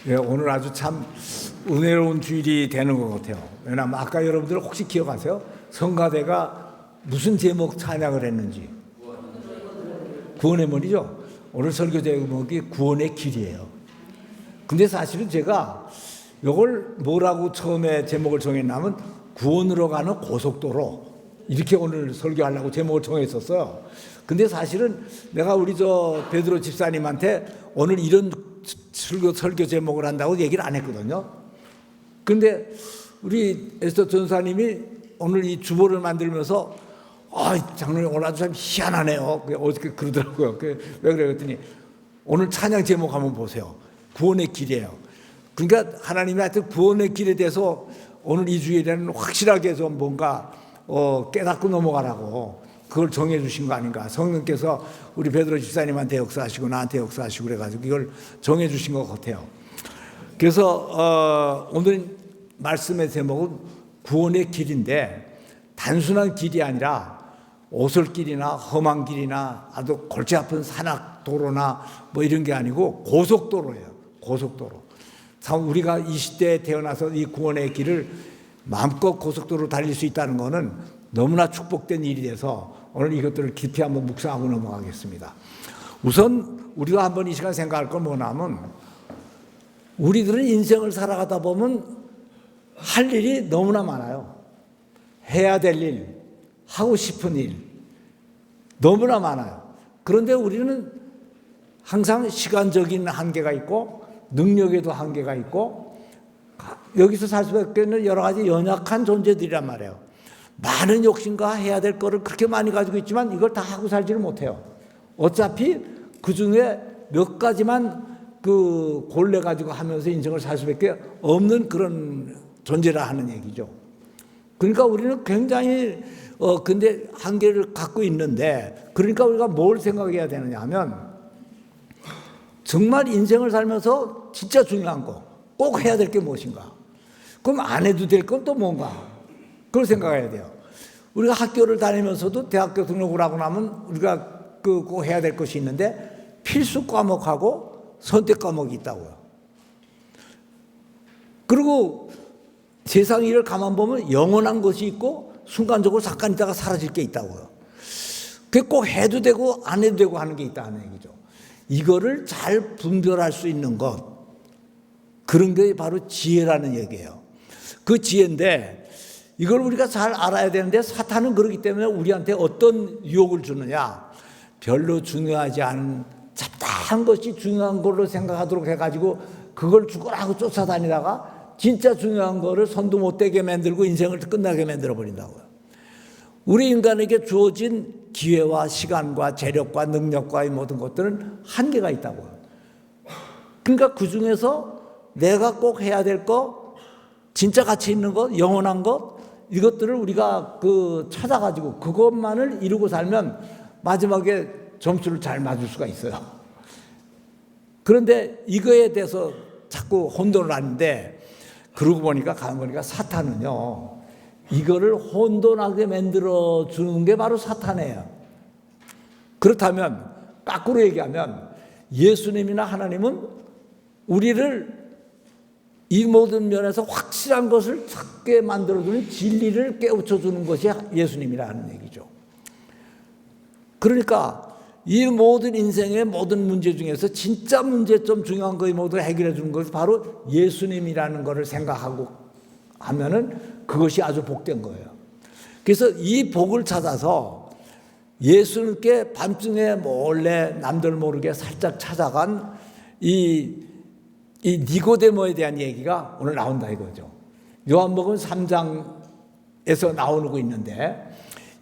예, 오늘 아주 참 은혜로운 주일이 되는 것 같아요. 왜냐하면 아까 여러분들 혹시 기억하세요? 성가대가 무슨 제목 찬양을 했는지. 구원의 문이죠. 오늘 설교 제목이 구원의 길이에요. 근데 사실은 제가 이걸 뭐라고 처음에 제목을 정했냐면 구원으로 가는 고속도로, 이렇게 오늘 설교하려고 제목을 정했었어요. 근데 사실은 내가 우리 베드로 집사님한테 오늘 이런 설교 제목을 한다고 얘기를 안 했거든요. 근데 우리 에스더 전사님이 오늘 이 주보를 만들면서 장로님 오늘 아주 참 희한하네요. 어떻게 그러더라고요. 왜 그래 그랬더니 오늘 찬양 제목 한번 보세요. 구원의 길이에요. 그러니까 하나님이 하여튼 구원의 길에 대해서 오늘 이 주일에는 확실하게 좀 뭔가 깨닫고 넘어가라고 그걸 정해 주신 거 아닌가. 성령께서 우리 베드로 집사님한테 역사하시고 나한테 역사하시고 그래가지고 이걸 정해 주신 것 같아요. 그래서 오늘 말씀의 제목은 구원의 길인데 단순한 길이 아니라 오솔길이나 험한 길이나 아주 골치 아픈 산악도로나 뭐 이런 게 아니고 고속도로예요. 고속도로. 참 우리가 이 시대에 태어나서 이 구원의 길을 마음껏 고속도로로 달릴 수 있다는 것은 너무나 축복된 일이 돼서 오늘 이것들을 깊이 한번 묵상하고 넘어가겠습니다. 우선 우리가 한번 이 시간 생각할 건 뭐냐면 우리들은 인생을 살아가다 보면 할 일이 너무나 많아요. 해야 될 일, 하고 싶은 일 너무나 많아요. 그런데 우리는 항상 시간적인 한계가 있고 능력에도 한계가 있고 여기서 살 수밖에 없는 여러 가지 연약한 존재들이란 말이에요. 많은 욕심과 해야 될 거를 그렇게 많이 가지고 있지만 이걸 다 하고 살지를 못해요. 어차피 그 중에 몇 가지만 골래 가지고 하면서 인생을 살 수밖에 없는 그런 존재라 하는 얘기죠. 그러니까 우리는 굉장히 근데 한계를 갖고 있는데, 그러니까 우리가 뭘 생각해야 되느냐 하면 정말 인생을 살면서 진짜 중요한 거, 꼭 해야 될 게 무엇인가? 그럼 안 해도 될 건 또 뭔가? 그걸 생각해야 돼요. 우리가 학교를 다니면서도 대학교 등록을 하고 나면 우리가 꼭 해야 될 것이 있는데 필수 과목하고 선택 과목이 있다고요. 그리고 세상 일을 가만 보면 영원한 것이 있고 순간적으로 잠깐 있다가 사라질 게 있다고요. 그게 꼭 해도 되고 안 해도 되고 하는 게 있다는 얘기죠. 이거를 잘 분별할 수 있는 것, 그런 게 바로 지혜라는 얘기예요. 그 지혜인데 이걸 우리가 잘 알아야 되는데 사탄은 그렇기 때문에 우리한테 어떤 유혹을 주느냐, 별로 중요하지 않은 잡다한 것이 중요한 걸로 생각하도록 해가지고 그걸 죽으라고 쫓아다니다가 진짜 중요한 거를 손도 못 대게 만들고 인생을 끝나게 만들어 버린다고요. 우리 인간에게 주어진 기회와 시간과 재력과 능력과 이 모든 것들은 한계가 있다고요. 그러니까 그 중에서 내가 꼭 해야 될 거, 진짜 가치 있는 것, 영원한 것, 이것들을 우리가 찾아가지고 그것만을 이루고 살면 마지막에 점수를 잘 맞을 수가 있어요. 그런데 이거에 대해서 자꾸 혼돈을 하는데, 그러고 보니까 가는 거니까 사탄은요, 이거를 혼돈하게 만들어 주는 게 바로 사탄이에요. 그렇다면 거꾸로 얘기하면 예수님이나 하나님은 우리를 이 모든 면에서 확실한 것을 찾게 만들어주는 진리를 깨우쳐주는 것이 예수님이라는 얘기죠. 그러니까 이 모든 인생의 모든 문제 중에서 진짜 문제점 중요한 거의 모두 해결해 주는 것이 바로 예수님이라는 것을 생각하고 하면은 그것이 아주 복된 거예요. 그래서 이 복을 찾아서 예수님께 밤중에 몰래 남들 모르게 살짝 찾아간 이 니고데모에 대한 얘기가 오늘 나온다 이거죠. 요한복음 3장에서 나오고 있는데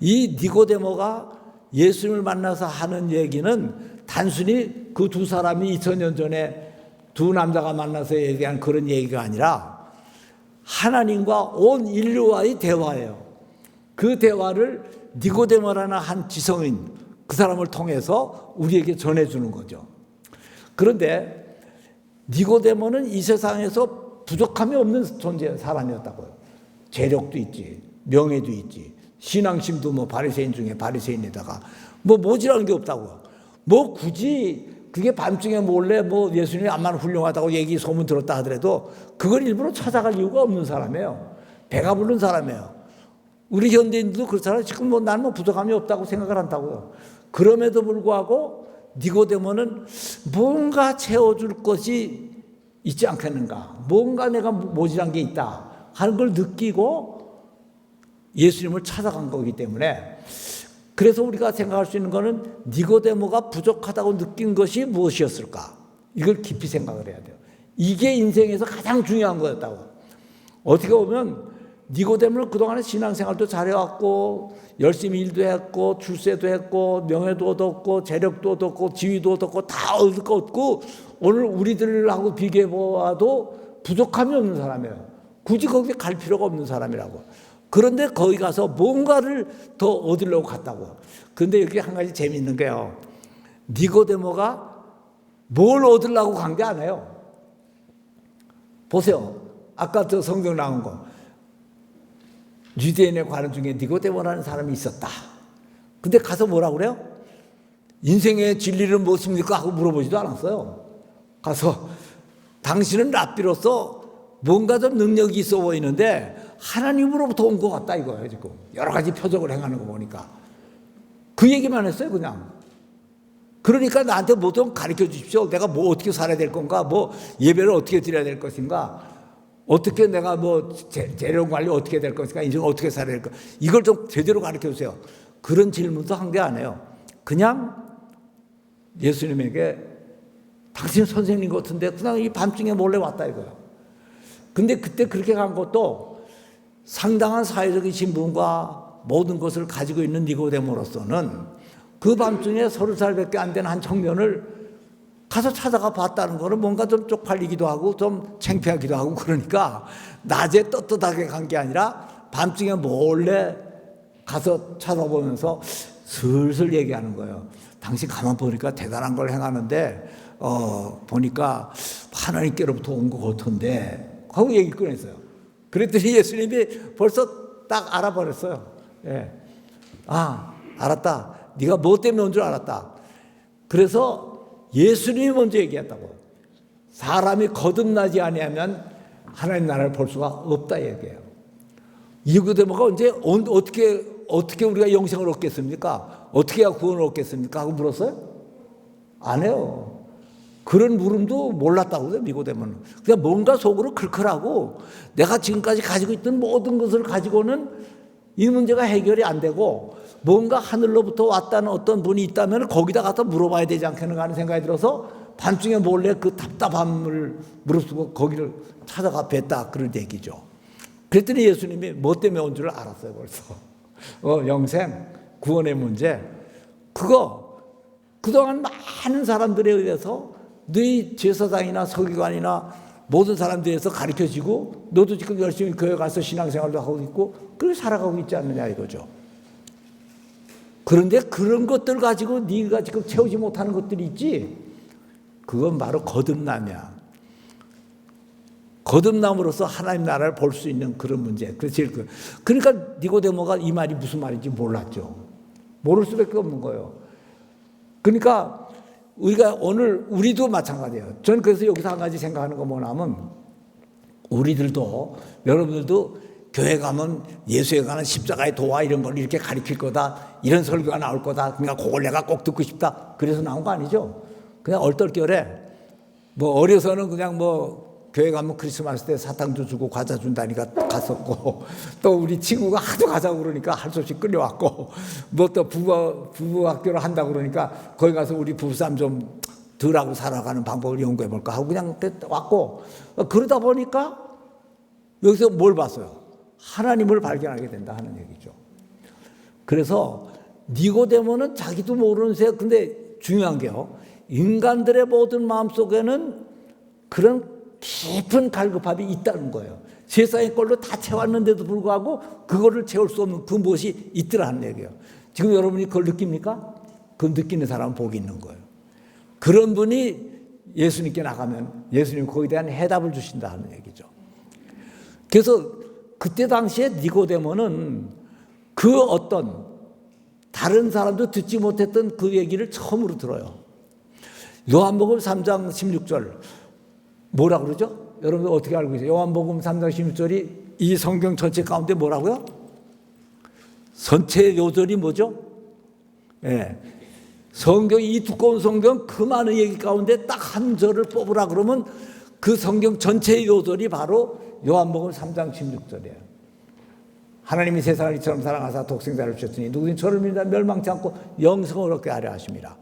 이 니고데모가 예수님을 만나서 하는 얘기는 단순히 그 두 사람이 2000년 전에 두 남자가 만나서 얘기한 그런 얘기가 아니라 하나님과 온 인류와의 대화예요. 그 대화를 니고데모라는 한 지성인, 그 사람을 통해서 우리에게 전해주는 거죠. 그런데 니고데모는 이 세상에서 부족함이 없는 존재 사람이었다고요. 재력도 있지, 명예도 있지, 신앙심도 바리새인 중에 바리새인에다가 모자란 게 없다고요. 굳이 그게 밤중에 몰래 뭐 예수님이 암만 훌륭하다고 얘기 소문 들었다 하더라도 그걸 일부러 찾아갈 이유가 없는 사람이에요. 배가 부른 사람이에요. 우리 현대인들도 그렇잖아요. 지금 뭐 나는 뭐 부족함이 없다고 생각을 한다고요. 그럼에도 불구하고 니고데모는 뭔가 채워줄 것이 있지 않겠는가, 뭔가 내가 모자란 게 있다 하는 걸 느끼고 예수님을 찾아간 거기 때문에, 그래서 우리가 생각할 수 있는 거는 니고데모가 부족하다고 느낀 것이 무엇이었을까, 이걸 깊이 생각을 해야 돼요. 이게 인생에서 가장 중요한 거였다고. 어떻게 보면 니고데모는 그동안에 신앙생활도 잘해왔고 열심히 일도 했고 출세도 했고 명예도 얻었고 재력도 얻었고 지위도 얻었고 다 얻고 오늘 우리들하고 비교해 보아도 부족함이 없는 사람이에요. 굳이 거기 갈 필요가 없는 사람이라고. 그런데 거기 가서 뭔가를 더 얻으려고 갔다고. 그런데 여기 한 가지 재미있는 게요, 니고데모가 뭘 얻으려고 간 게 아니에요. 보세요. 아까 저 성경 나온 거, 유대인의 관원 중에 니고데모라는 사람이 있었다. 근데 가서 뭐라고 그래요? 인생의 진리는 무엇입니까? 하고 물어보지도 않았어요. 가서 당신은 랍비로서 뭔가 좀 능력이 있어 보이는데 하나님으로부터 온 것 같다 이거예요. 지금 여러 가지 표적을 행하는 거 보니까 그 얘기만 했어요. 그냥. 그러니까 나한테 뭐 좀 가르쳐 주십시오. 내가 뭐 어떻게 살아야 될 건가, 뭐 예배를 어떻게 드려야 될 것인가, 어떻게 내가 뭐 재력 관리 어떻게 될 것인가, 인생 어떻게 살아야 될까, 이걸 좀 제대로 가르쳐 주세요. 그런 질문도 한 게 아니에요. 그냥 예수님에게 당신 선생님 같은데 그냥 이 밤중에 몰래 왔다 이거예요. 근데 그때 그렇게 간 것도 상당한 사회적인 신분과 모든 것을 가지고 있는 니고데모로서는 그 밤중에 30살밖에 안 된 한 청년을 가서 찾아가 봤다는 거는 뭔가 좀 쪽팔리기도 하고 좀 창피하기도 하고, 그러니까 낮에 떳떳하게 간 게 아니라 밤중에 몰래 가서 찾아보면서 슬슬 얘기하는 거예요. 당신 가만 보니까 대단한 걸 행하는데 보니까 하나님께로부터 온 것 같은데 하고 얘기 꺼냈어요. 그랬더니 예수님이 벌써 딱 알아버렸어요. 예. 아, 알았다. 네가 뭐 때문에 온 줄 알았다. 그래서 예수님이 먼저 얘기했다고. 사람이 거듭나지 아니하면 하나님 나라를 볼 수가 없다 얘기해요. 니고데모가 언제 어떻게 우리가 영생을 얻겠습니까? 어떻게 해야 구원을 얻겠습니까? 하고 물었어요? 안 해요. 그런 물음도 몰랐다고 그래요. 니고데모는 그냥 뭔가 속으로 클클하고 내가 지금까지 가지고 있던 모든 것을 가지고는 이 문제가 해결이 안 되고 뭔가 하늘로부터 왔다는 어떤 분이 있다면 거기다 가서 물어봐야 되지 않겠는가 하는 생각이 들어서 밤중에 몰래 그 답답함을 무릅쓰고 거기를 찾아가 뵀다, 그런 얘기죠. 그랬더니 예수님이 뭐 때문에 온 줄 알았어요. 벌써 영생 구원의 문제, 그거 그동안 많은 사람들에 의해서 너희 제사장이나 서기관이나 모든 사람들에 의해서 가르쳐지고 너도 지금 열심히 교회 가서 신앙생활도 하고 있고 그렇게 살아가고 있지 않느냐 이거죠. 그런데 그런 것들 가지고 네가 지금 채우지 못하는 것들이 있지, 그건 바로 거듭남이야. 거듭남으로써 하나님 나라를 볼 수 있는 그런 문제. 그러니까 니고데모가 이 말이 무슨 말인지 몰랐죠. 모를 수밖에 없는 거예요. 그러니까 우리가 오늘 우리도 마찬가지예요. 저는 그래서 여기서 한 가지 생각하는 거 뭐냐면, 우리들도 여러분들도 교회 가면 예수에 관한 십자가의 도와 이런 걸 이렇게 가르칠 거다, 이런 설교가 나올 거다, 그러니까 그걸 내가 꼭 듣고 싶다, 그래서 나온 거 아니죠. 그냥 얼떨결에 뭐 어려서는 그냥 뭐 교회 가면 크리스마스 때 사탕도 주고 과자 준다니까 갔었고, 또 우리 친구가 하도 가자고 그러니까 할 수 없이 끌려왔고, 뭐 또 부부 학교를 한다고 그러니까 거기 가서 우리 부부싸움 좀 덜하고 살아가는 방법을 연구해 볼까 하고 그냥 왔고, 그러다 보니까 여기서 뭘 봤어요? 하나님을 발견하게 된다 하는 얘기죠. 그래서 니고데모는 자기도 모르는 새, 근데 중요한 게요, 인간들의 모든 마음속에는 그런 깊은 갈급함이 있다는 거예요. 세상의 걸로 다 채웠는데도 불구하고 그거를 채울 수 없는 그 무엇이 있더라는 얘기예요. 지금 여러분이 그걸 느낍니까? 그 느끼는 사람은 복이 있는 거예요. 그런 분이 예수님께 나가면 예수님 거기에 대한 해답을 주신다 하는 얘기죠. 그래서 그때 당시에 니고데모는 그 어떤 다른 사람도 듣지 못했던 그 얘기를 처음으로 들어요. 요한복음 3장 16절 뭐라 그러죠? 여러분 어떻게 알고 계세요? 요한복음 3장 16절이 이 성경 전체 가운데 뭐라고요? 전체 요절이 뭐죠? 예. 성경, 이 두꺼운 성경 그 많은 얘기 가운데 딱 한 절을 뽑으라 그러면 그 성경 전체의 요절이 바로 요한복음 3장 16절이에요. 하나님이 세상을 이처럼 사랑하사 독생자를 주셨으니 누구든지 저를 믿는 자는 멸망치 않고 영생을 얻게 하려 하심이라.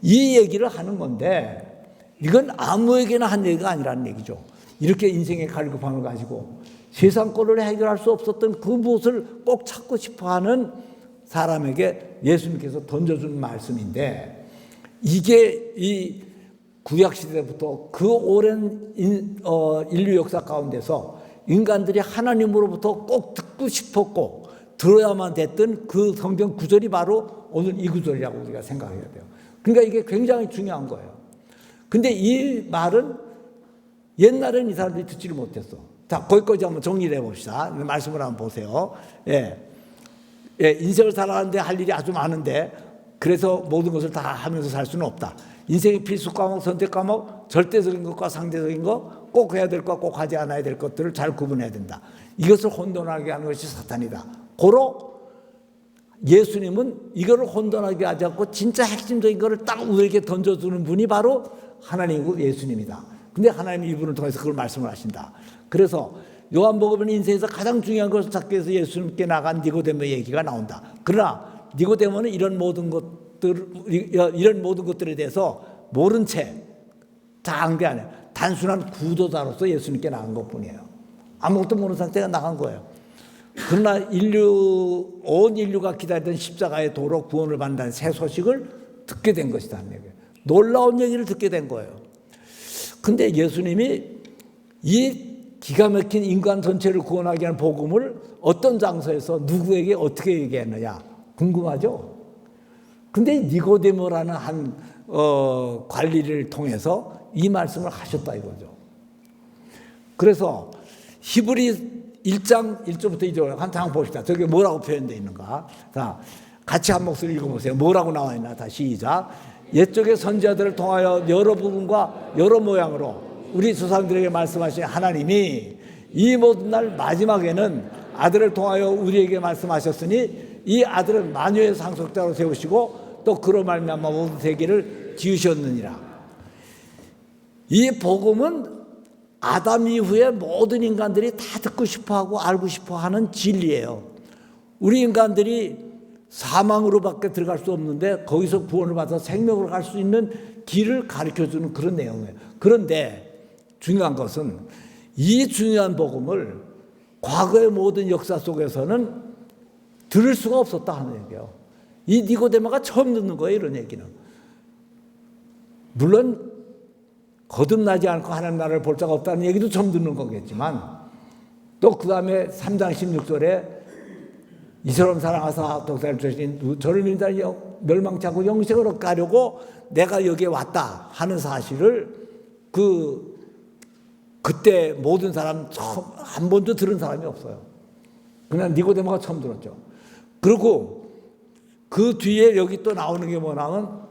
이 얘기를 하는 건데 이건 아무에게나 한 얘기가 아니라는 얘기죠. 이렇게 인생의 갈급함을 가지고 세상 거를 해결할 수 없었던 그 무엇을 꼭 찾고 싶어하는 사람에게 예수님께서 던져준 말씀인데, 이게 이 구약시대부터 그 오랜 인류 역사 가운데서 인간들이 하나님으로부터 꼭 듣고 싶었고 들어야만 됐던 그 성경 구절이 바로 오늘 이 구절이라고 우리가 생각해야 돼요. 그러니까 이게 굉장히 중요한 거예요. 근데 이 말은 옛날엔 이 사람들이 듣지를 못했어. 자, 거기까지 한번 정리를 해봅시다. 말씀을 한번 보세요. 인생을 살아가는데 할 일이 아주 많은데 그래서 모든 것을 다 하면서 살 수는 없다. 인생의 필수 과목, 선택 과목, 절대적인 것과 상대적인 것, 꼭 해야 될 것과 꼭 하지 않아야 될 것들을 잘 구분해야 된다. 이것을 혼돈하게 하는 것이 사탄이다. 고로 예수님은 이거를 혼돈하게 하지 않고 진짜 핵심적인 것을 딱 우리에게 던져주는 분이 바로 하나님이고 예수님이다. 근데 하나님이 이분을 통해서 그걸 말씀을 하신다. 그래서 요한복음은 인생에서 가장 중요한 것을 찾기 위해서 예수님께 나간 니고데모 얘기가 나온다. 그러나 니고데모는 이런 모든 것들에 대해서 모른 채 다한 게 아니에요. 단순한 구도자로서 예수님께 나간 것뿐이에요. 아무것도 모르는 상태가 나간 거예요. 그러나 온 인류가 기다리던 십자가의 도로 구원을 받는다는 새 소식을 듣게 된 것이다. 놀라운 얘기를 듣게 된 거예요. 근데 예수님이 이 기가 막힌 인간 전체를 구원하게 하는 복음을 어떤 장소에서 누구에게 어떻게 얘기했느냐 궁금하죠? 근데 니고데모라는 한 관리를 통해서 이 말씀을 하셨다 이거죠. 그래서 히브리 1장 1절부터 2절 한번 봅시다. 저게 뭐라고 표현되어 있는가? 자, 같이 한 목소리 읽어보세요. 뭐라고 나와 있나? 다시 시작. 옛적의 선지자들을 통하여 여러 부분과 여러 모양으로 우리 조상들에게 말씀하신 하나님이 이 모든 날 마지막에는 아들을 통하여 우리에게 말씀하셨으니 이 아들은 만유의 상속자로 세우시고 또 그로 말미암아 모든 세계를 지으셨느니라. 이 복음은 아담 이후에 모든 인간들이 다 듣고 싶어하고 알고 싶어하는 진리예요. 우리 인간들이 사망으로밖에 들어갈 수 없는데 거기서 구원을 받아서 생명으로 갈 수 있는 길을 가르쳐주는 그런 내용이에요. 그런데 중요한 것은 이 중요한 복음을 과거의 모든 역사 속에서는 들을 수가 없었다 하는 얘기예요. 이 니고데모가 처음 듣는 거예요, 이런 얘기는. 물론 거듭나지 않고 하나님 나라를 볼 자가 없다는 얘기도 처음 듣는 거겠지만 또 그 다음에 3장 16절에 이처럼 사랑하사 독생자를 주신 저를 믿는 자는 멸망치 않고 영생을 얻게 하려고 내가 여기에 왔다 하는 사실을 그때 모든 사람 처음 한 번도 들은 사람이 없어요. 그냥 니고데모가 처음 들었죠. 그리고 그 뒤에 여기 또 나오는 게 뭐냐면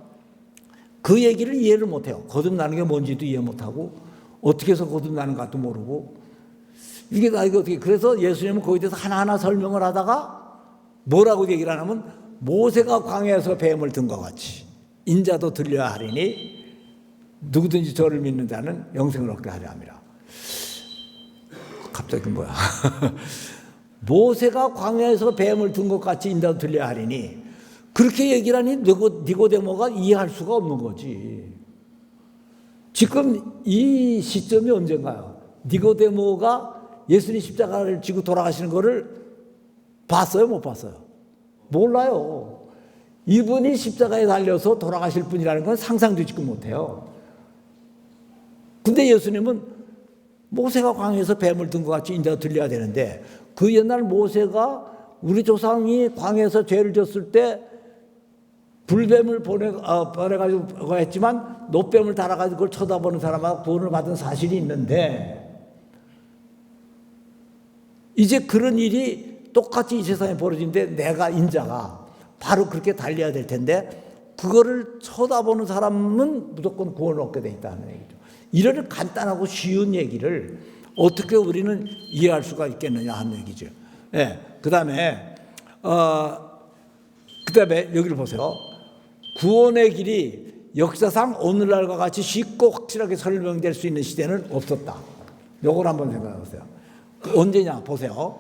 그 얘기를 이해를 못해요. 거듭나는 게 뭔지도 이해 못하고 어떻게 해서 거듭나는 것도 모르고 이게 어떻게. 그래서 예수님은 거기에 대해서 하나하나 설명을 하다가 뭐라고 얘기를 하냐면 모세가 광야에서 뱀을 든 것 같이 인자도 들려야 하리니 누구든지 저를 믿는 자는 영생을 얻게 하려 함이라. 갑자기 뭐야. 모세가 광야에서 뱀을 든 것 같이 인자도 들려야 하리니 그렇게 얘기를 하니 니고데모가 이해할 수가 없는 거지. 지금 이 시점이 언젠가요? 니고데모가 예수님 십자가를 지고 돌아가시는 거를 봤어요? 못 봤어요? 몰라요. 이분이 십자가에 달려서 돌아가실 분이라는 건 상상도 지금 못해요. 근데 예수님은 모세가 광야에서 뱀을 든 것 같이 인자가 들려야 되는데 그 옛날 모세가 우리 조상이 광야에서 죄를 졌을 때 불뱀을 보내가지고 했지만 노뱀을 달아가지고 그걸 쳐다보는 사람하고 구원을 받은 사실이 있는데 이제 그런 일이 똑같이 이 세상에 벌어지는데 내가 인자가 바로 그렇게 달려야 될 텐데 그거를 쳐다보는 사람은 무조건 구원을 얻게 돼 있다는 얘기죠. 이런 간단하고 쉬운 얘기를 어떻게 우리는 이해할 수가 있겠느냐 하는 얘기죠. 예. 그다음에 여기를 보세요. 구원의 길이 역사상 오늘날과 같이 쉽고 확실하게 설명될 수 있는 시대는 없었다. 요걸 한번 생각해 보세요. 언제냐 보세요.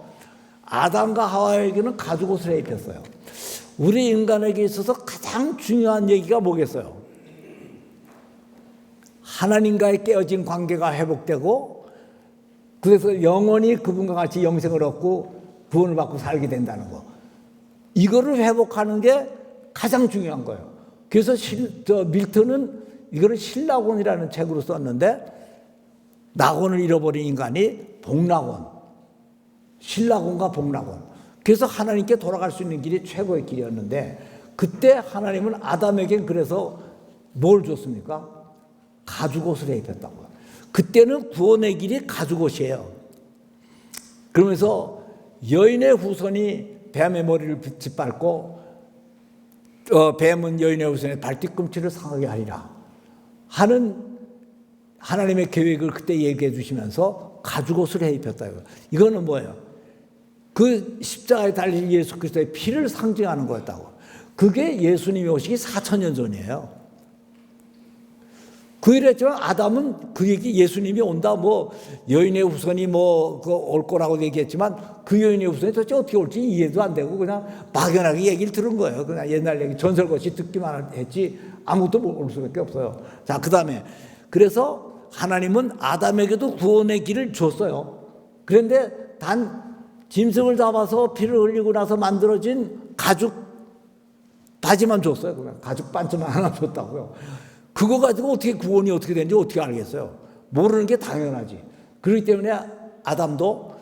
아담과 하와에게는 가죽 옷을 입혔어요. 우리 인간에게 있어서 가장 중요한 얘기가 뭐겠어요? 하나님과의 깨어진 관계가 회복되고 그래서 영원히 그분과 같이 영생을 얻고 구원을 받고 살게 된다는 거. 이거를 회복하는 게 가장 중요한 거예요. 그래서 밀턴은 이거를 신라곤이라는 책으로 썼는데 낙원을 잃어버린 인간이 복낙원, 신라곤과 복낙원. 그래서 하나님께 돌아갈 수 있는 길이 최고의 길이었는데 그때 하나님은 아담에게 그래서 뭘 줬습니까? 가죽옷을 입혔다고요. 그때는 구원의 길이 가죽옷이에요. 그러면서 여인의 후손이 뱀의 머리를 짓밟고 뱀은 여인의 후손의 발뒤꿈치를 상하게 하리라 하는 하나님의 계획을 그때 얘기해 주시면서 가죽옷을 해 입혔다. 이거는 뭐예요? 그 십자가에 달린 예수 그리스도의 피를 상징하는 거였다고. 그게 예수님이 오시기 4,000년 전이에요. 그 일했지만 아담은 그 얘기 예수님이 온다 뭐 여인의 후손이 뭐 올 거라고 얘기했지만 그 여인의 후손이 도대체 어떻게 올지 이해도 안 되고 그냥 막연하게 얘기를 들은 거예요. 그냥 옛날 얘기 전설것이 듣기만 했지 아무것도 모를 수밖에 없어요. 자, 그다음에 그래서 하나님은 아담에게도 구원의 길을 줬어요. 그런데 단 짐승을 잡아서 피를 흘리고 나서 만들어진 가죽 바지만 줬어요. 그냥 가죽 반지만 하나 줬다고요. 그거 가지고 어떻게 구원이 어떻게 되는지 어떻게 알겠어요? 모르는 게 당연하지. 그렇기 때문에 아담도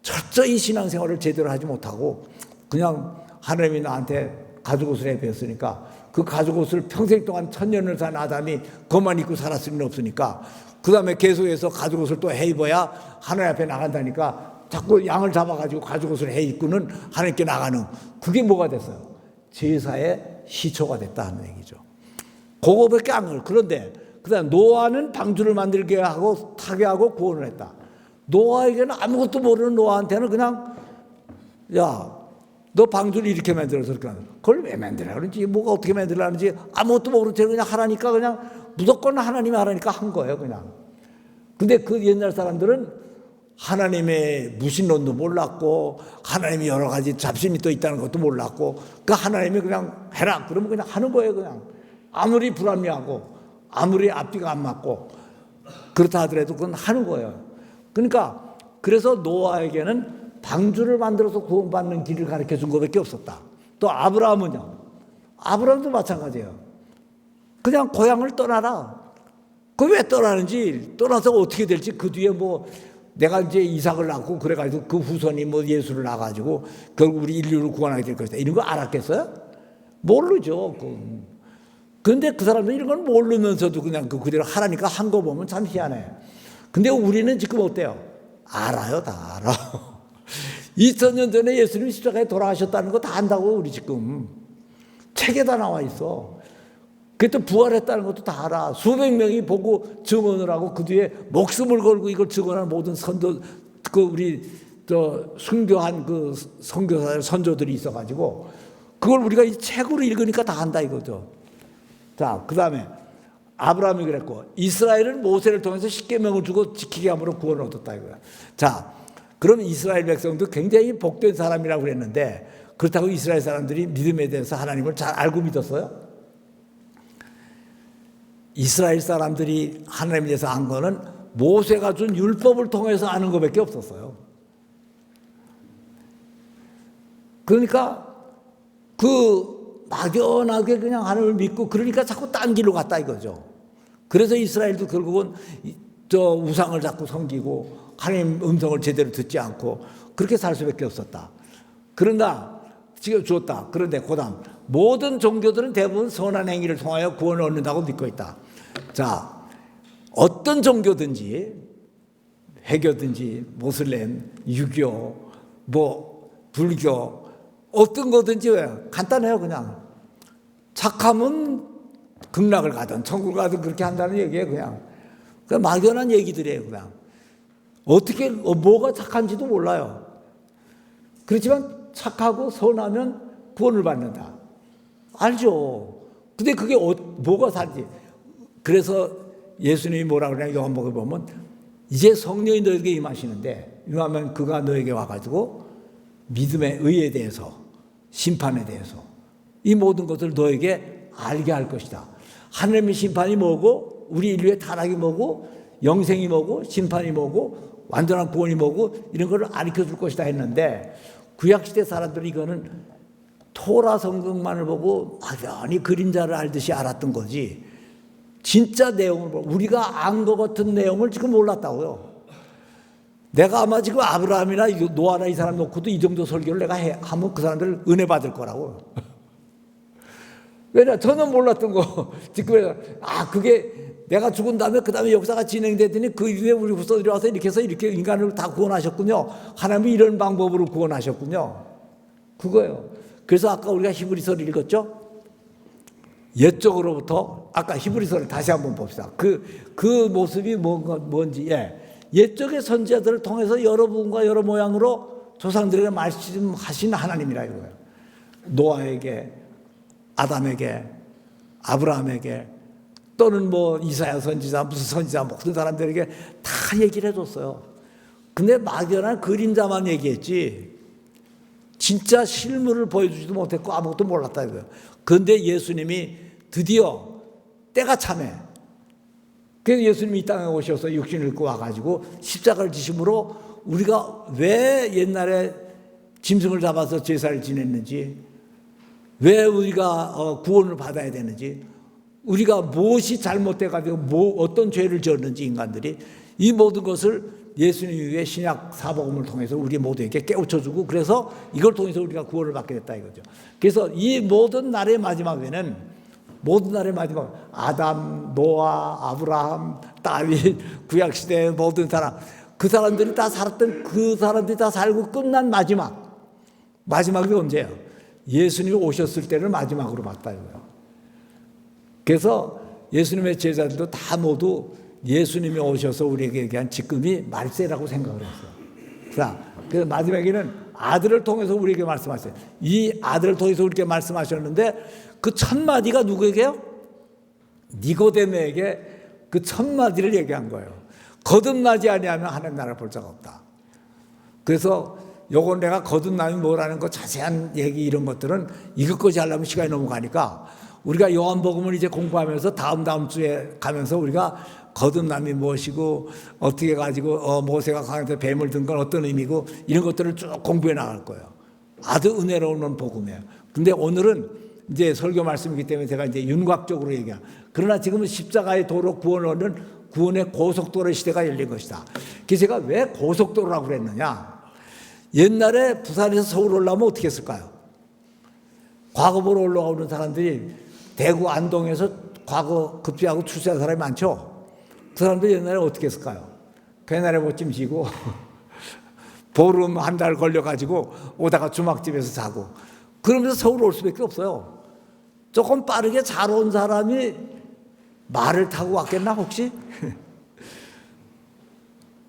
철저히 신앙생활을 제대로 하지 못하고 그냥 하나님이 나한테 가죽옷을 입혔으니까 그 가죽옷을 평생 동안 1000년을 산 아담이 그것만 입고 살았을 수는 없으니까 그 다음에 계속해서 가죽옷을 또 해 입어야 하나님 앞에 나간다니까 자꾸 양을 잡아가지고 가죽옷을 해 입고는 하나님께 나가는 그게 뭐가 됐어요? 제사의 시초가 됐다 하는 얘기죠. 그거밖에 안 그래요. 그런데 그다음 노아는 방주를 만들게 하고 타게 하고 구원을 했다. 노아에게는 아무것도 모르는 노아한테는 그냥 야, 너 방주를 이렇게 만들어서 그렇게 만들어. 그걸 왜 만들어 그런지 뭐가 어떻게 만들라는지 아무것도 모르는 채 그냥 하라니까 그냥 무조건 하나님이 하라니까 한 거예요 그냥. 근데 그 옛날 사람들은 하나님의 무신론도 몰랐고 하나님이 여러 가지 잡신이 또 있다는 것도 몰랐고 그 하나님이 그냥 해라 그러면 그냥 하는 거예요 그냥. 아무리 불합리하고 아무리 앞뒤가 안 맞고 그렇다 하더라도 그건 하는 거예요. 그러니까 그래서 노아에게는 방주를 만들어서 구원받는 길을 가르쳐 준 것밖에 없었다. 또 아브라함은요. 아브라함도 마찬가지예요. 그냥 고향을 떠나라. 그 왜 떠나는지 떠나서 어떻게 될지 그 뒤에 뭐 내가 이제 이삭을 낳고 그래가지고 그 후손이 뭐 예수를 낳아가지고 결국 우리 인류를 구원하게 될 것이다. 이런 거 알았겠어요? 모르죠. 그런데 그 사람들은 이런 걸 모르면서도 그냥 그대로 하라니까 한 거 보면 참 희한해. 근데 우리는 지금 어때요? 알아요, 다 알아. 2000년 전에 예수님이 십자가에 돌아가셨다는 거 다 안다고 우리 지금. 책에 다 나와 있어. 그또 부활했다는 것도 다 알아. 수백 명이 보고 증언을 하고 그 뒤에 목숨을 걸고 이걸 증언하는 모든 선도, 우리 순교한 그 선교사, 선조들이 있어가지고 그걸 우리가 이 책으로 읽으니까 다 안다 이거죠. 자, 그 다음에 아브라함이 그랬고 이스라엘은 모세를 통해서 십계명을 주고 지키게 함으로 구원을 얻었다 이거야. 자, 그럼 이스라엘 백성도 굉장히 복된 사람이라고 그랬는데 그렇다고 이스라엘 사람들이 믿음에 대해서 하나님을 잘 알고 믿었어요? 이스라엘 사람들이 하나님에 대해서 안 거는 모세가 준 율법을 통해서 아는 것밖에 없었어요. 그러니까 막연하게 그냥 하나님을 믿고 그러니까 자꾸 딴 길로 갔다 이거죠. 그래서 이스라엘도 결국은 우상을 자꾸 섬기고 하나님 음성을 제대로 듣지 않고 그렇게 살 수밖에 없었다. 그러나 지금 주었다. 그런데 그다음 모든 종교들은 대부분 선한 행위를 통하여 구원을 얻는다고 믿고 있다. 자, 어떤 종교든지 회교든지 모슬렘, 유교, 뭐 불교 어떤 거든지 왜 간단해요 그냥 착하면 극락을 가든 천국을 가든 그렇게 한다는 얘기예요. 그냥 막연한 얘기들이에요. 그냥 어떻게 뭐가 착한지도 몰라요. 그렇지만 착하고 선하면 구원을 받는다. 알죠. 근데 그게 뭐가 살지? 그래서 예수님이 뭐라 그러냐, 요한복음에 보면 이제 성령이 너에게 임하시는데, 임하면 그가 너에게 와가지고 믿음의 의에 대해서, 심판에 대해서 이 모든 것을 너에게 알게 할 것이다. 하나님의 심판이 뭐고, 우리 인류의 타락이 뭐고, 영생이 뭐고, 심판이 뭐고, 완전한 구원이 뭐고, 이런 걸 가르쳐 줄 것이다 했는데, 구약시대 사람들이 이거는 토라 성경만을 보고 막연히 그림자를 알듯이 알았던 거지, 진짜 내용을 보고 우리가 안 것 같은 내용을 지금 몰랐다고요. 내가 아마 지금 아브라함이나 노아나 이 사람 놓고도 이 정도 설교를 내가 하면 그 사람들 은혜 받을 거라고. 왜냐, 저는 몰랐던 거. 지금 그게 내가 죽은 다음에 그 다음에 역사가 진행되더니 그 이후에 우리 후손들이 와서 이렇게 해서 이렇게 인간을 다 구원하셨군요. 하나님이 이런 방법으로 구원하셨군요. 그거예요. 그래서 아까 우리가 히브리서를 읽었죠. 옛적으로부터, 아까 히브리서를 다시 한번 봅시다. 그 모습이 뭔지. 옛적의 선지자들을 통해서 여러 부분과 여러 모양으로 조상들에게 말씀하신 하나님이라 이거예요. 노아에게, 아담에게, 아브라함에게, 또는 이사야 선지자, 무슨 선지자, 모든 사람들에게 다 얘기를 해줬어요. 근데 막연한 그림자만 얘기했지, 진짜 실물을 보여주지도 못했고 아무것도 몰랐다 이거예요. 그런데 예수님이 드디어 때가 참해. 그래서 예수님이 이 땅에 오셔서 육신을 입고 와가지고 십자가를 지심으로 우리가 왜 옛날에 짐승을 잡아서 제사를 지냈는지, 왜 우리가 구원을 받아야 되는지, 우리가 무엇이 잘못돼가지고 어떤 죄를 지었는지, 인간들이 이 모든 것을 예수님의 신약 사복음을 통해서 우리 모두에게 깨우쳐주고, 그래서 이걸 통해서 우리가 구원을 받게 됐다 이거죠. 그래서 이 모든 날의 마지막에는, 모든 날의 마지막, 아담, 노아, 아브라함, 다윗, 구약시대의 모든 사람, 그 사람들이 다 살았던, 그 사람들이 다 살고 끝난 마지막이 언제예요? 예수님이 오셨을 때를 마지막으로 봤다 이거예요. 그래서 예수님의 제자들도 다 모두 예수님이 오셔서 우리에게 얘기한 직금이 말세라고 생각을 했어요. 자, 그래서 마지막에는 아들을 통해서 우리에게 말씀하셨어요. 이 아들을 통해서 우리에게 말씀하셨는데, 그 첫 마디가 누구에게요? 니고데모에게 그 첫 마디를 얘기한 거예요. 거듭나지 아니하면 하나님 나라를 볼 자가 없다. 그래서 요건 내가 거듭남이 뭐라는 거 자세한 얘기 이런 것들은 이것까지 하려면 시간이 너무 가니까, 우리가 요한복음을 이제 공부하면서 다음 주에 가면서 우리가 거듭남이 무엇이고, 어떻게 가지고 모세가 강에서 뱀을 든 건 어떤 의미고, 이런 것들을 쭉 공부해 나갈 거예요. 아주 은혜로운 복음이에요. 근데 오늘은 이제 설교 말씀이기 때문에 제가 이제 윤곽적으로 얘기해요. 그러나 지금은 십자가의 도로 구원을 얻는 구원의 고속도로 시대가 열린 것이다. 그래서 제가 왜 고속도로라고 그랬느냐. 옛날에 부산에서 서울 올라오면 어떻게 했을까요? 과거보로 올라오는 사람들이 대구 안동에서 과거 급제하고 출세한 사람이 많죠. 그 사람들이 옛날에 어떻게 했을까요? 배날에 못짐 지고 보름 한 달 걸려가지고 오다가 주막집에서 자고, 그러면서 서울 올 수밖에 없어요. 조금 빠르게 잘 온 사람이 말을 타고 왔겠나 혹시?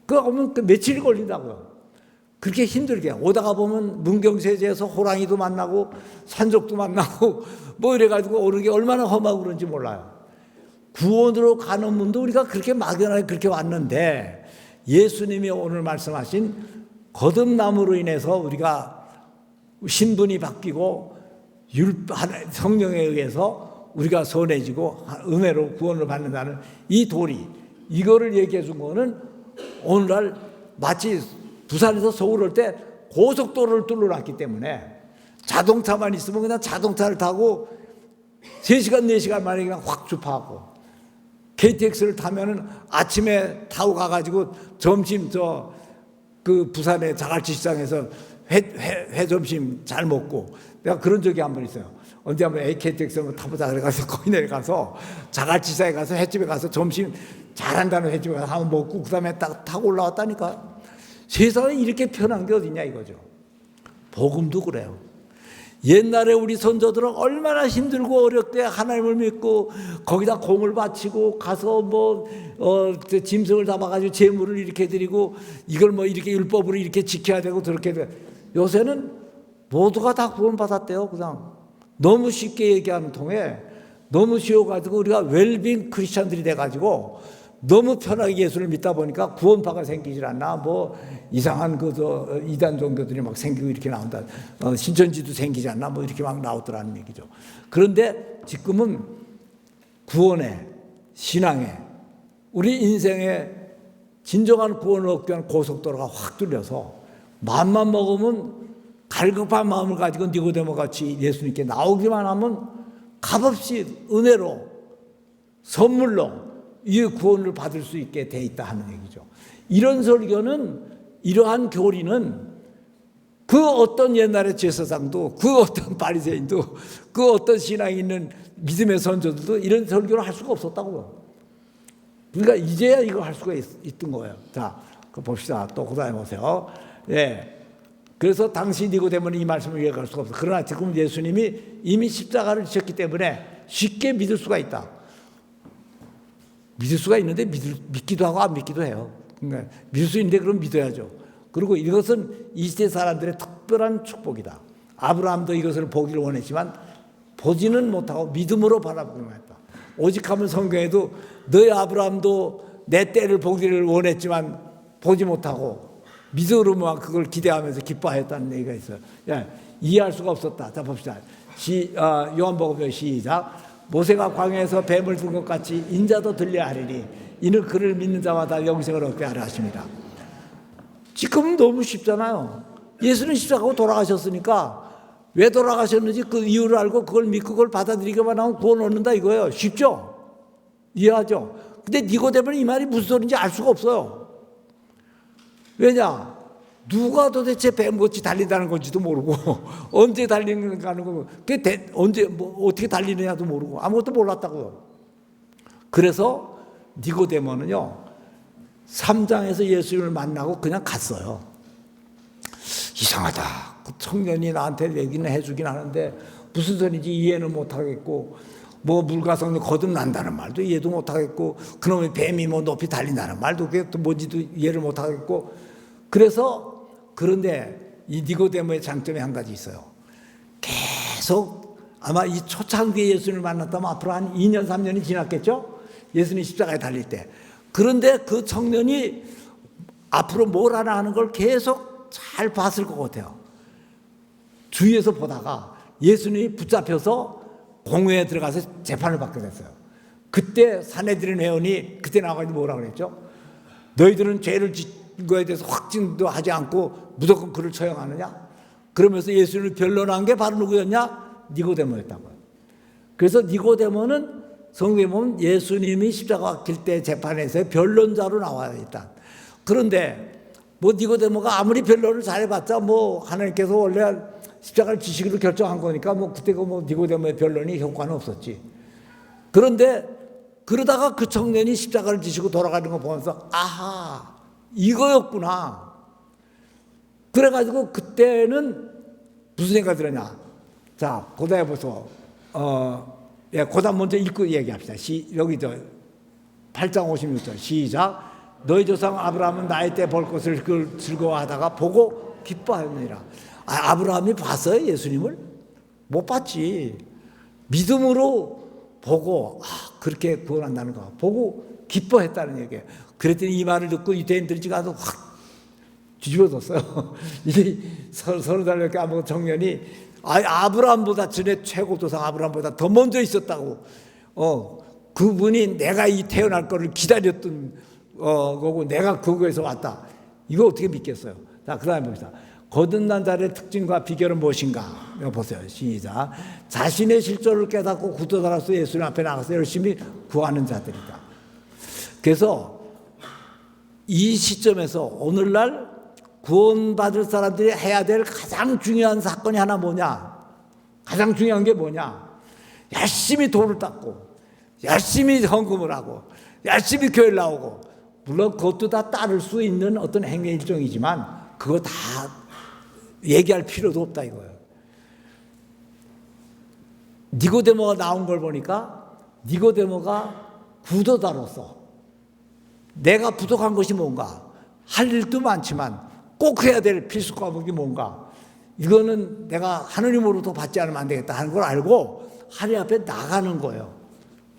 그거 오면 며칠이 걸린다고요. 그렇게 힘들게 오다가 보면 문경세제에서 호랑이도 만나고 산적도 만나고 이래가지고 오는 게 얼마나 험하고 그런지 몰라요. 구원으로 가는 문도 우리가 그렇게 막연하게 그렇게 왔는데, 예수님이 오늘 말씀하신 거듭남으로 인해서 우리가 신분이 바뀌고 성령에 의해서 우리가 선해지고 은혜로 구원을 받는다는 이 도리, 이거를 얘기해 준 거는 오늘날 마치 부산에서 서울 올 때 고속도로를 뚫어놨기 때문에 자동차만 있으면 그냥 자동차를 타고 3시간, 4시간 만에 그냥 확 주파하고, KTX를 타면은 아침에 타고 가가지고 점심 그 부산의 자갈치 시장에서 회 점심 잘 먹고, 내가 그런 적이 한 번 있어요. 언제 한번 KTX 한번 타보자 그래가지고 거기 내려가서 자갈치 시장에 가서 횟집에 가서 점심 잘한다는 횟집에 가서 한번 먹고 그 다음에 딱 타고 올라왔다니까. 세상에 이렇게 편한 게 어디냐 이거죠. 복음도 그래요. 옛날에 우리 선조들은 얼마나 힘들고 어렵게 하나님을 믿고 거기다 공을 바치고 가서 짐승을 잡아가지고 제물을 이렇게 드리고 이걸 이렇게 율법으로 이렇게 지켜야 되고 그렇게 돼. 요새는 모두가 다 구원받았대요. 그냥 너무 쉽게 얘기하는 통에 너무 쉬워가지고 우리가 웰빙 크리스천들이 돼가지고 너무 편하게 예수를 믿다 보니까 구원파가 생기질 않나, 이상한 이단 종교들이 막 생기고 이렇게 나온다. 신천지도 생기지 않나, 이렇게 막 나오더라는 얘기죠. 그런데 지금은 구원에, 신앙에, 우리 인생에 진정한 구원을 얻기 위한 고속도로가 확 뚫려서 마음만 먹으면 갈급한 마음을 가지고 니고데모 같이 예수님께 나오기만 하면 값없이 은혜로, 선물로 이 구원을 받을 수 있게 돼 있다 하는 얘기죠. 이런 설교는, 이러한 교리는 그 어떤 옛날의 제사장도, 그 어떤 바리새인도, 그 어떤 신앙이 있는 믿음의 선조들도 이런 설교를 할 수가 없었다고요. 그러니까 이제야 이거 할 수가 있던 거예요. 자, 봅시다. 또 그다음에 보세요. 예. 그래서 당시 니고데모는 이 말씀을 이해할 수가 없어. 그러나 지금 예수님이 이미 십자가를 지셨기 때문에 쉽게 믿을 수가 있다. 믿을 수가 있는데 믿기도 하고 안 믿기도 해요. 그러니까 믿을 수 있는데 그럼 믿어야죠. 그리고 이것은 이 시대 사람들의 특별한 축복이다. 아브라함도 이것을 보기를 원했지만 보지는 못하고 믿음으로 바라보기만 했다. 오직 하면 성경에도 너희 아브라함도 내 때를 보기를 원했지만 보지 못하고 믿음으로만 그걸 기대하면서 기뻐하였다는 얘기가 있어요. 이해할 수가 없었다. 자, 봅시다. 요한복음 시작. 모세가 광야에서 뱀을 둔 것 같이 인자도 들려야 하리니 이는 그를 믿는 자마다 영생을 얻게 하려 하십니다. 지금 너무 쉽잖아요. 예수는 십자가로 돌아가셨으니까 왜 돌아가셨는지 그 이유를 알고 그걸 믿고 그걸 받아들이기만 하면 구원 얻는다 이거예요. 쉽죠? 이해하죠? 근데 니고데모는 이 말이 무슨 소리인지 알 수가 없어요. 왜냐? 누가 도대체 뱀같이 달린다는 건지도 모르고 언제 달리는 거, 언제 어떻게 달리느냐도 모르고 아무것도 몰랐다고요. 그래서 니고데모는요 3장에서 예수님을 만나고 그냥 갔어요. 이상하다. 그 청년이 나한테 얘기는 해주긴 하는데 무슨 소리인지 이해는 못하겠고 물가성이 거듭난다는 말도 이해도 못하겠고 그놈의 뱀이 높이 달린다는 말도 그게 또 뭔지도 이해를 못하겠고 그런데 이 니고데모의 장점이 한 가지 있어요. 계속 아마 이 초창기에 예수님을 만났다면 앞으로 한 2년 3년이 지났겠죠? 예수님 십자가에 달릴 때. 그런데 그 청년이 앞으로 뭘 하나 하는 걸 계속 잘 봤을 것 같아요. 주위에서 보다가 예수님이 붙잡혀서 공회에 들어가서 재판을 받게 됐어요. 그때 산헤드린 회원이 그때 나와서 뭐라고 그랬죠? 너희들은 죄를 짓는 거에 대해서 확증도 하지 않고 무조건 그를 처형하느냐? 그러면서 예수님을 변론한 게 바로 누구였냐? 니고데모였다고요. 그래서 니고데모는 성경에 보면 예수님이 십자가 길 때 재판에서 변론자로 나와요, 일단. 그런데 니고데모가 아무리 변론을 잘해봤자 하나님께서 원래 십자가를 지시기로 결정한 거니까 그때 니고데모의 변론이 효과는 없었지. 그런데 그러다가 그 청년이 십자가를 지시고 돌아가는 거 보면서 아하 이거였구나. 그래가지고 그때는 무슨 생각이 들었냐. 자, 고다에 보소. 고다 먼저 읽고 얘기합시다. 여기 8장 56절 시작. 너희 조상 아브라함은 나이 때 볼 것을 그걸 즐거워하다가 보고 기뻐하였느니라. 아브라함이 봤어요, 예수님을? 못 봤지. 믿음으로 보고 그렇게 구원한다는 거 보고 기뻐했다는 얘기예요. 그랬더니 이 말을 듣고 유대인들이 가서 확 뒤집어졌어요. 이 30살 까먹은 청년이 아브라함보다 전에 최고 조상 아브라함보다 더 먼저 있었다고. 그분이 내가 이 태어날 거를 기다렸던 거고 내가 그거에서 왔다. 이거 어떻게 믿겠어요? 자, 그 다음에 봅시다. 거듭난 자의 특징과 비결은 무엇인가? 이거 보세요. 시작. 자신의 실존을 깨닫고 굳어달아서 예수님 앞에 나가서 열심히 구하는 자들이다. 그래서 이 시점에서 오늘날 구원받을 사람들이 해야 될 가장 중요한 사건이 하나 뭐냐? 가장 중요한 게 뭐냐? 열심히 돌을 닦고 열심히 헌금을 하고 열심히 교회를 나오고 물론 그것도 다 따를 수 있는 어떤 행위 일종이지만 그거 다 얘기할 필요도 없다 이거예요. 니고데모가 나온 걸 보니까 니고데모가 구도자로서 내가 부족한 것이 뭔가, 할 일도 많지만 꼭 해야 될 필수 과목이 뭔가, 이거는 내가 하느님으로부터 받지 않으면 안 되겠다 하는 걸 알고 하나님 앞에 나가는 거예요.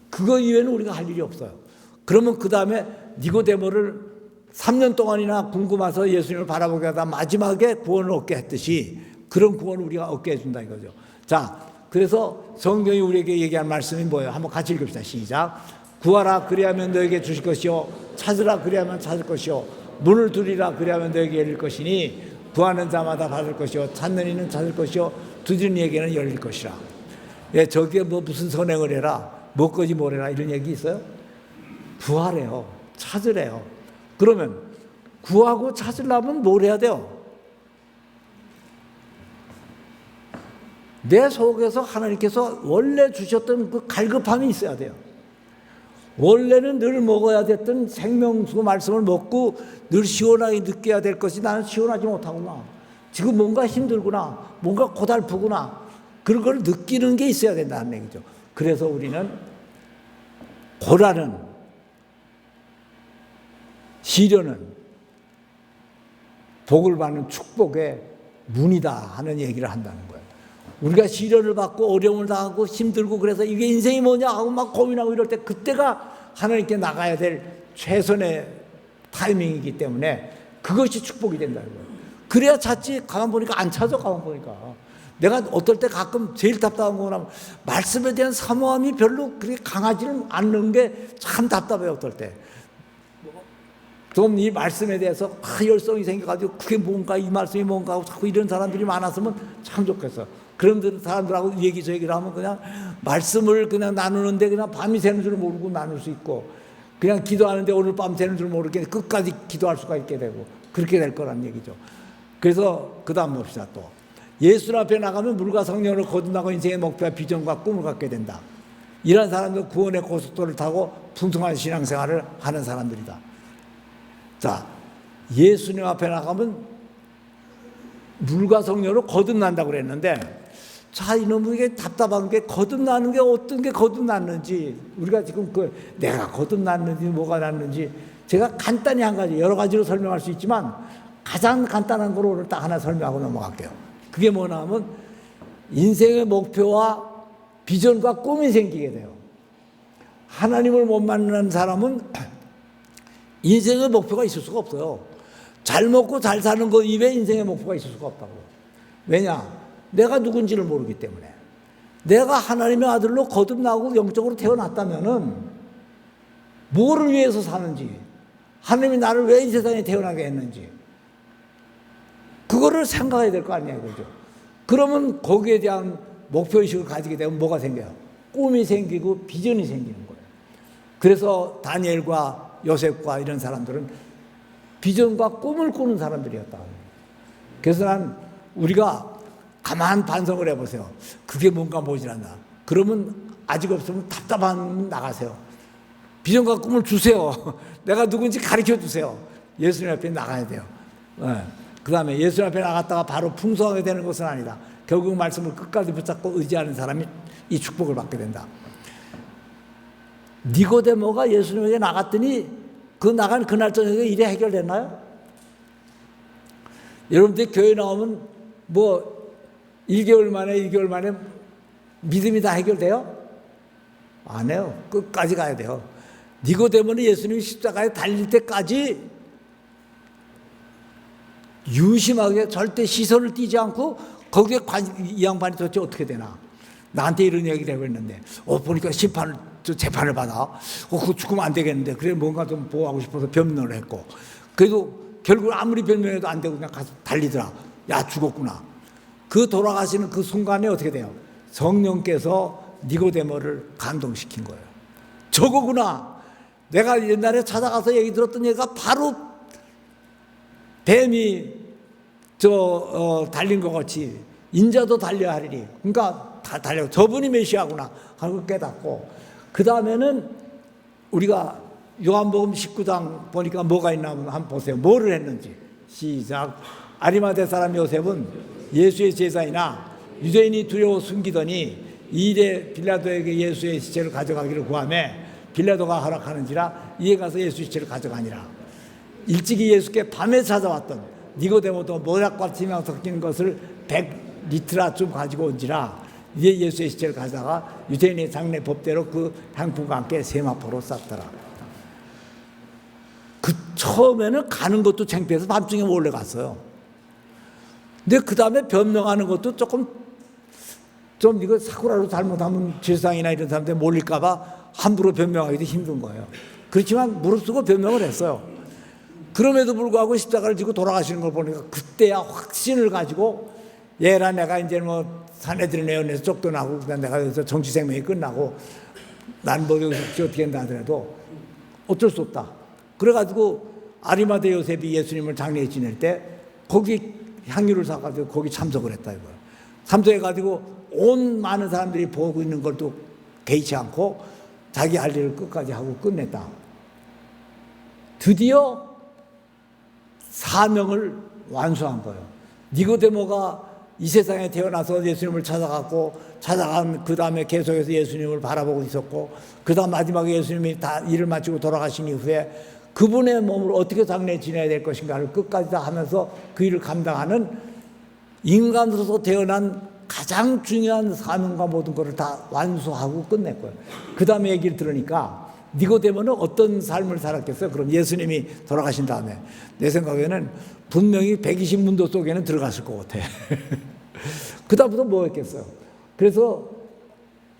그거 이외에는 우리가 할 일이 없어요. 그러면 그 다음에 니고데모를 3년 동안이나 궁금해서 예수님을 바라보게 하다 마지막에 구원을 얻게 했듯이 그런 구원을 우리가 얻게 해준다 이거죠. 자, 그래서 성경이 우리에게 얘기한 말씀이 뭐예요? 한번 같이 읽읍시다. 시작. 구하라 그리하면 너에게 주실 것이요, 찾으라 그리하면 찾을 것이요, 문을 두리라 그리하면 너에게 열릴 것이니 구하는 자마다 받을 것이요, 찾는 이는 찾을 것이요, 두드리는 이에게는 열릴 것이라. 예, 저기에 뭐 무슨 선행을 해라, 뭐까지 뭐래라 이런 얘기 있어요? 구하래요, 찾으래요. 그러면 구하고 찾으려면 뭘 해야 돼요? 내 속에서 하나님께서 원래 주셨던 그 갈급함이 있어야 돼요. 원래는 늘 먹어야 됐던 생명수 말씀을 먹고 늘 시원하게 느껴야 될 것이 나는 시원하지 못하구나, 지금 뭔가 힘들구나, 뭔가 고달프구나, 그런 걸 느끼는 게 있어야 된다는 얘기죠. 그래서 우리는 고난은, 시련은 복을 받는 축복의 문이다 하는 얘기를 한다는 거예요. 우리가 시련을 받고 어려움을 당하고 힘들고 그래서 이게 인생이 뭐냐 하고 막 고민하고 이럴 때, 그때가 하나님께 나가야 될 최선의 타이밍이기 때문에 그것이 축복이 된다는 거예요. 그래야 찾지. 가만 보니까 안 찾아. 가만 보니까 내가 어떨 때 가끔 제일 답답한 거는 말씀에 대한 사모함이 별로 그렇게 강하지는 않는 게 참 답답해요. 어떨 때 좀 이 말씀에 대해서 열성이 생겨가지고 그게 뭔가, 이 말씀이 뭔가 하고 자꾸 이런 사람들이 많았으면 참 좋겠어. 그런 사람들하고 얘기 저 얘기를 하면 그냥 말씀을 그냥 나누는데 그냥 밤이 새는 줄 모르고 나눌 수 있고, 그냥 기도하는데 오늘 밤 새는 줄 모르게 끝까지 기도할 수가 있게 되고, 그렇게 될 거란 얘기죠. 그래서 그 다음 봅시다. 또 예수 앞에 나가면 물과 성령을 거듭나고 인생의 목표와 비전과 꿈을 갖게 된다. 이런 사람들 구원의 고속도로를 타고 풍성한 신앙생활을 하는 사람들이다. 자, 예수님 앞에 나가면 물과 성령으로 거듭난다고 그랬는데, 자, 이놈에게 답답한 게 거듭나는 게 어떤 게 거듭났는지, 우리가 지금 내가 거듭났는지 뭐가 났는지 제가 간단히 한 가지, 여러 가지로 설명할 수 있지만 가장 간단한 거로 오늘 딱 하나 설명하고 넘어갈게요. 그게 뭐냐 하면 인생의 목표와 비전과 꿈이 생기게 돼요. 하나님을 못 만나는 사람은 인생의 목표가 있을 수가 없어요. 잘 먹고 잘 사는 것 이외에 인생의 목표가 있을 수가 없다고. 왜냐? 내가 누군지를 모르기 때문에. 내가 하나님의 아들로 거듭나고 영적으로 태어났다면은 뭐를 위해서 사는지, 하나님이 나를 왜 이 세상에 태어나게 했는지, 그거를 생각해야 될 거 아니에요. 그죠? 그러면 거기에 대한 목표의식을 가지게 되면 뭐가 생겨요? 꿈이 생기고 비전이 생기는 거예요. 그래서 다니엘과 요셉과 이런 사람들은 비전과 꿈을 꾸는 사람들이었다. 그래서 우리가 가만 반성을 해보세요. 그게 뭔가 보질 않나. 그러면 아직 없으면 답답하면 나가세요. 비전과 꿈을 주세요. 내가 누군지 가르쳐 주세요. 예수님 앞에 나가야 돼요. 그 다음에 예수님 앞에 나갔다가 바로 풍성하게 되는 것은 아니다. 결국 말씀을 끝까지 붙잡고 의지하는 사람이 이 축복을 받게 된다. 니고데모가 예수님에게 나갔더니 그 나간 그날 저녁에 일이 해결됐나요? 여러분들 교회 나오면 뭐 1개월 만에 믿음이 다 해결돼요? 안 해요. 끝까지 가야 돼요. 니고데모는 예수님이 십자가에 달릴 때까지 유심하게 절대 시선을 띄지 않고 거기에 이 양반이 도대체 어떻게 되나. 나한테 이런 얘기를 하고 있는데 보니까 재판을 받아. 그거 죽으면 안 되겠는데, 그래 뭔가 좀 보호하고 싶어서 변명을 했고, 그래도 결국 아무리 변명해도 안 되고 그냥 가서 달리더라. 야, 죽었구나. 그 돌아가시는 그 순간에 어떻게 돼요? 성령께서 니고데모를 감동시킨 거예요. 저거구나. 내가 옛날에 찾아가서 얘기 들었던 얘기가 바로 뱀이 달린 것 같이 인자도 달려야 하리니. 그러니까 다 달려. 저분이 메시아구나 하고 깨닫고, 그 다음에는 우리가 요한복음 19장 보니까 뭐가 있나 한번 보세요. 뭐를 했는지. 시작. 아리마대 사람 요셉은 예수의 제자이나 유대인이 두려워 숨기더니 이일에 빌라도에게 예수의 시체를 가져가기를 구하매 빌라도가 허락하는지라 이에 가서 예수 시체를 가져가니라. 일찍이 예수께 밤에 찾아왔던 니고데모도 모략과 티망 섞인 것을 100리트라쯤 가지고 온지라. 이에 예수의 시체를 가져다가 유대인의 장례 법대로 그 향품과 함께 세마포로 쌌더라. 그 처음에는 가는 것도 창피해서 밤중에 몰래 갔어요. 근데 그 다음에 변명하는 것도 좀 이거 사고라로 잘못하면 제사장이나 이런 사람들 몰릴까봐 함부로 변명하기도 힘든 거예요. 그렇지만 무릅쓰고 변명을 했어요. 그럼에도 불구하고 십자가를 지고 돌아가시는 걸 보니까 그때야 확신을 가지고 얘라 내가 이제 뭐 사내들이 내어내서 쫓겨나고 내가 여기서 정치 생명이 끝나고 난 뭐 여기서 어떻게 한다 하더라도 어쩔 수 없다. 그래가지고 아리마대 요셉이 예수님을 장례에 지낼 때 거기 향유를 사가지고 거기 참석을 했다 이거예요. 참석해가지고 온 많은 사람들이 보고 있는 것도 개의치 않고 자기 할 일을 끝까지 하고 끝냈다. 드디어 사명을 완수한 거예요. 니고데모가 이 세상에 태어나서 예수님을 찾아간 그 다음에 계속해서 예수님을 바라보고 있었고 그 다음 마지막에 예수님이 다 일을 마치고 돌아가신 이후에 그분의 몸을 어떻게 장례에 지내야 될 것인가를 끝까지 다 하면서 그 일을 감당하는 인간으로서 태어난 가장 중요한 사명과 모든 것을 다 완수하고 끝냈고요. 그 다음에 얘기를 들으니까 니고데모는 어떤 삶을 살았겠어요? 그럼 예수님이 돌아가신 다음에 내 생각에는 분명히 120문도 속에는 들어갔을 것 같아. 그 다음부터 뭐 했겠어요? 그래서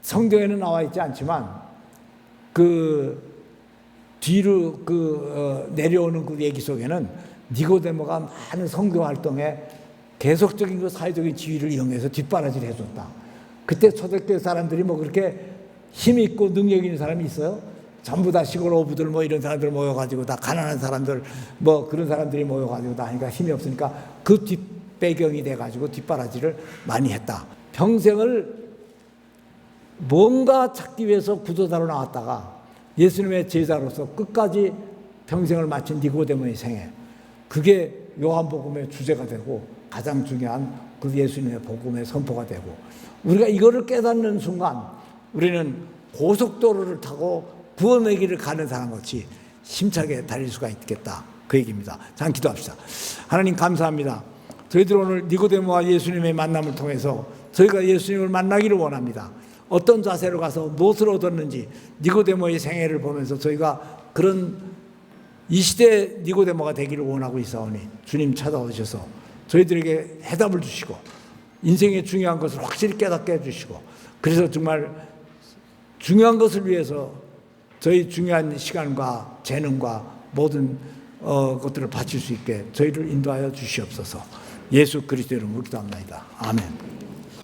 성경에는 나와 있지 않지만 그 뒤로 내려오는 그 얘기 속에는 니고데모가 많은 선교 활동에 계속적인 그 사회적인 지위를 이용해서 뒷바라지를 해줬다. 그때 초대교회 사람들이 뭐 그렇게 힘 있고 능력 있는 사람이 있어요? 전부 다 시골 어부들 뭐 이런 사람들 모여가지고 다 가난한 사람들 뭐 그런 사람들이 모여가지고 다 하니까 힘이 없으니까 그 뒷배경이 돼가지고 뒷바라지를 많이 했다. 평생을 뭔가 찾기 위해서 구도자로 나왔다가 예수님의 제자로서 끝까지 평생을 마친 니고데모의 생애, 그게 요한복음의 주제가 되고 가장 중요한 그 예수님의 복음의 선포가 되고, 우리가 이거를 깨닫는 순간 우리는 고속도로를 타고 구원의 길을 가는 사람같이 힘차게 달릴 수가 있겠다, 그 얘기입니다. 자, 기도합시다. 하나님 감사합니다. 저희들 오늘 니고데모와 예수님의 만남을 통해서 저희가 예수님을 만나기를 원합니다. 어떤 자세로 가서 무엇을 얻었는지 니고데모의 생애를 보면서 저희가 그런 이 시대의 니고데모가 되기를 원하고 있사오니 주님 찾아오셔서 저희들에게 해답을 주시고 인생의 중요한 것을 확실히 깨닫게 해주시고, 그래서 정말 중요한 것을 위해서 저희 중요한 시간과 재능과 모든 것들을 바칠 수 있게 저희를 인도하여 주시옵소서. 예수 그리스도 이름으로 기도합니다. 아멘.